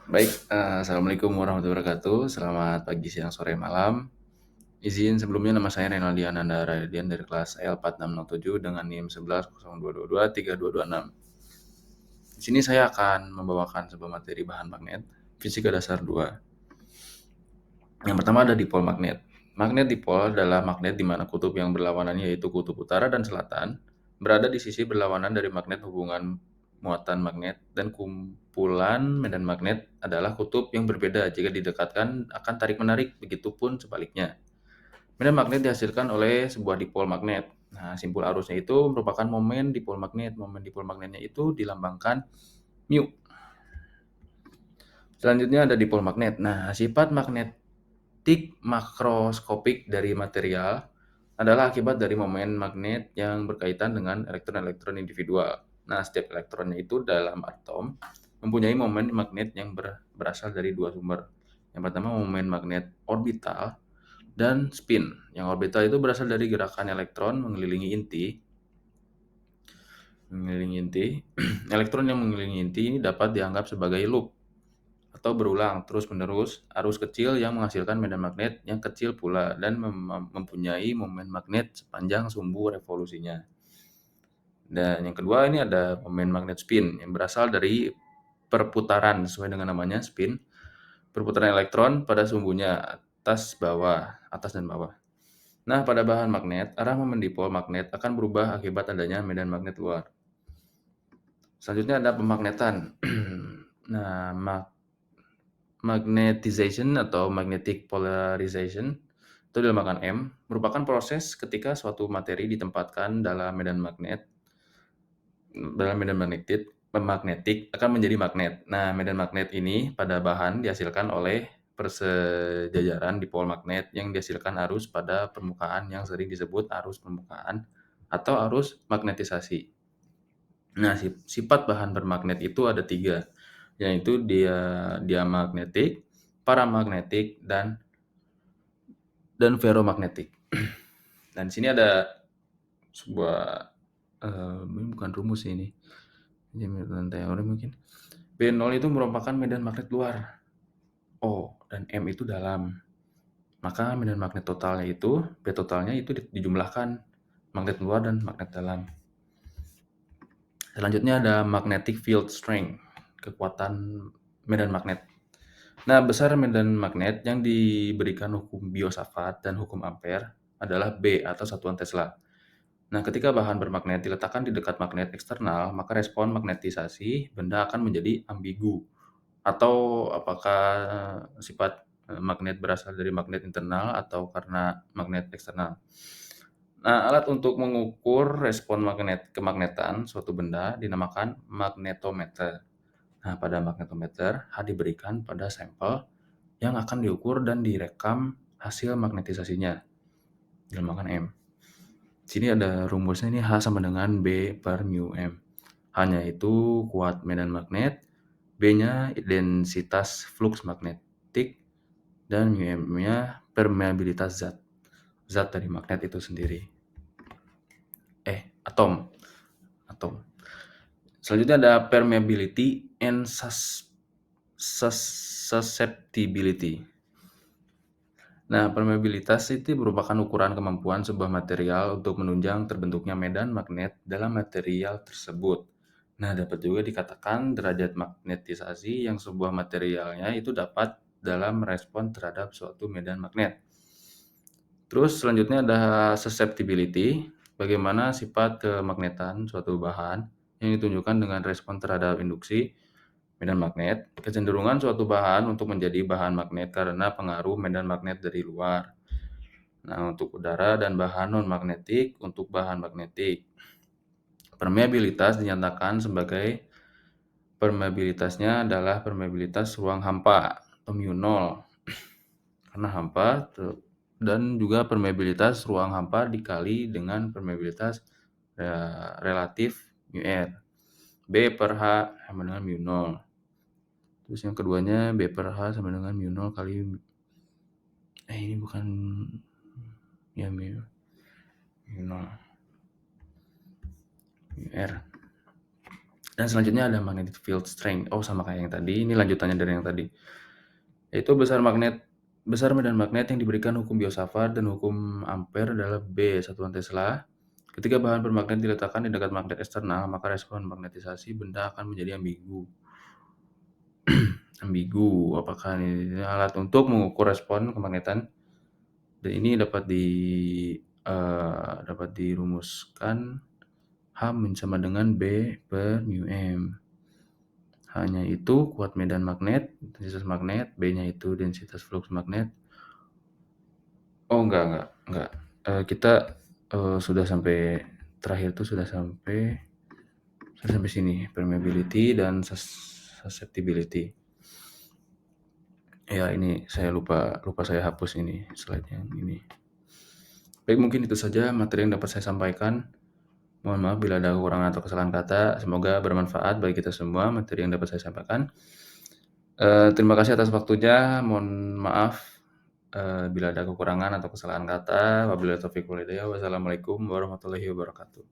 Baik, assalamualaikum warahmatullahi wabarakatuh. Selamat pagi, siang, sore, malam. Izin sebelumnya nama saya Renaldi Ananda Radian dari kelas L4607 dengan NIM 1102223226. Di sini saya akan membawakan sebuah materi bahan magnet fisika dasar 2. Yang pertama ada dipol magnet. Magnet dipol adalah magnet di mana kutub yang berlawanan yaitu kutub utara dan selatan berada di sisi berlawanan dari magnet hubungan muatan magnet dan kumpulan medan magnet adalah kutub yang berbeda jika didekatkan akan tarik-menarik, begitupun sebaliknya. Medan magnet dihasilkan oleh sebuah dipol magnet. Nah, simpul arusnya itu merupakan momen dipol magnet. Momen dipol magnetnya itu dilambangkan mu. Selanjutnya ada dipol magnet. Nah, sifat magnetik makroskopik dari material adalah akibat dari momen magnet yang berkaitan dengan elektron-elektron individual. Nah, setiap elektronnya itu dalam atom mempunyai momen magnet yang berasal dari dua sumber. Yang pertama momen magnet orbital dan spin. Yang orbital itu berasal dari gerakan elektron mengelilingi inti. Mengelilingi inti. Elektron yang mengelilingi inti dapat dianggap sebagai loop atau berulang terus-menerus arus kecil yang menghasilkan medan magnet yang kecil pula dan mempunyai momen magnet sepanjang sumbu revolusinya. Dan yang kedua ini ada momen magnet spin yang berasal dari perputaran sesuai dengan namanya spin, perputaran elektron pada sumbunya atas dan bawah. Nah, pada bahan magnet, arah momen dipol magnet akan berubah akibat adanya medan magnet luar. Selanjutnya ada pemagnetan. Nah, magnetization atau magnetic polarization itu dilambangkan M, merupakan proses ketika suatu materi ditempatkan dalam medan magnetik akan menjadi magnet. Nah, medan magnet ini pada bahan dihasilkan oleh persejajaran dipol magnet yang dihasilkan arus pada permukaan yang sering disebut arus permukaan atau arus magnetisasi. Nah, sifat bahan bermagnet itu ada tiga, yaitu diamagnetik, paramagnetik, dan ferromagnetik. Dan di sini ada sebuah ini bukan rumus ini. Ini teori mungkin. B0 itu merupakan medan magnet luar. O dan M itu dalam. Maka medan magnet totalnya itu, B totalnya itu dijumlahkan magnet luar dan magnet dalam. Selanjutnya ada magnetic field strength, kekuatan medan magnet. Nah, besar medan magnet yang diberikan hukum Biot-Savart dan hukum Ampere adalah B atau satuan Tesla. Nah, ketika bahan bermagnet diletakkan di dekat magnet eksternal, maka respon magnetisasi benda akan menjadi ambigu. Atau apakah sifat magnet berasal dari magnet internal atau karena magnet eksternal. Nah, alat untuk mengukur respon kemagnetan suatu benda dinamakan magnetometer. Nah, pada magnetometer, H diberikan pada sampel yang akan diukur dan direkam hasil magnetisasinya. Dinamakan M. Sini ada rumusnya ini H sama dengan B per mu M. H-nya itu kuat medan magnet, B-nya densitas flux magnetik, dan mu M-nya permeabilitas zat dari magnet itu sendiri. Atom. Selanjutnya ada permeability and susceptibility. Nah, permeabilitas itu merupakan ukuran kemampuan sebuah material untuk menunjang terbentuknya medan magnet dalam material tersebut. Nah, dapat juga dikatakan derajat magnetisasi yang sebuah materialnya itu dapat dalam respon terhadap suatu medan magnet. Terus selanjutnya ada susceptibility, bagaimana sifat kemagnetan suatu bahan yang ditunjukkan dengan respon terhadap induksi medan magnet, kecenderungan suatu bahan untuk menjadi bahan magnet karena pengaruh medan magnet dari luar. Nah, untuk udara dan bahan non-magnetik, untuk bahan magnetik. Permeabilitas dinyatakan sebagai permeabilitasnya adalah permeabilitas ruang hampa atau mu0 karena hampa dan juga permeabilitas ruang hampa dikali dengan permeabilitas relatif mu-R. B per H sama dengan mu0. Terus yang keduanya B per H sama dengan mu0 kali ini bukan ya mu0 R. Dan selanjutnya ada magnetic field strength. Oh, sama kayak yang tadi, ini lanjutannya dari yang tadi. Yaitu besar medan magnet yang diberikan hukum Biot-Savart dan hukum Ampere adalah B, satuan Tesla. Ketika bahan bermagnet diletakkan di dekat magnet eksternal, maka respon magnetisasi benda akan menjadi ambigu. Ambigu, apakah ini alat untuk mengukur respon kemagnetan? Dan ini dapat dirumuskan H sama dengan B per mu M. H-nya itu kuat medan magnet, densitas magnet, B-nya itu densitas flux magnet. Oh, enggak. Kita sudah sampai terakhir tuh sudah sampai sini, permeability dan susceptibility. Ya, ini saya lupa saya hapus ini slide-nya ini. Baik, mungkin itu saja materi yang dapat saya sampaikan. Mohon maaf bila ada kekurangan atau kesalahan kata. Semoga bermanfaat bagi kita semua materi yang dapat saya sampaikan. Terima kasih atas waktunya. Mohon maaf bila ada kekurangan atau kesalahan kata. Wabillahi taufiq wal hidayah. Wassalamualaikum warahmatullahi wabarakatuh.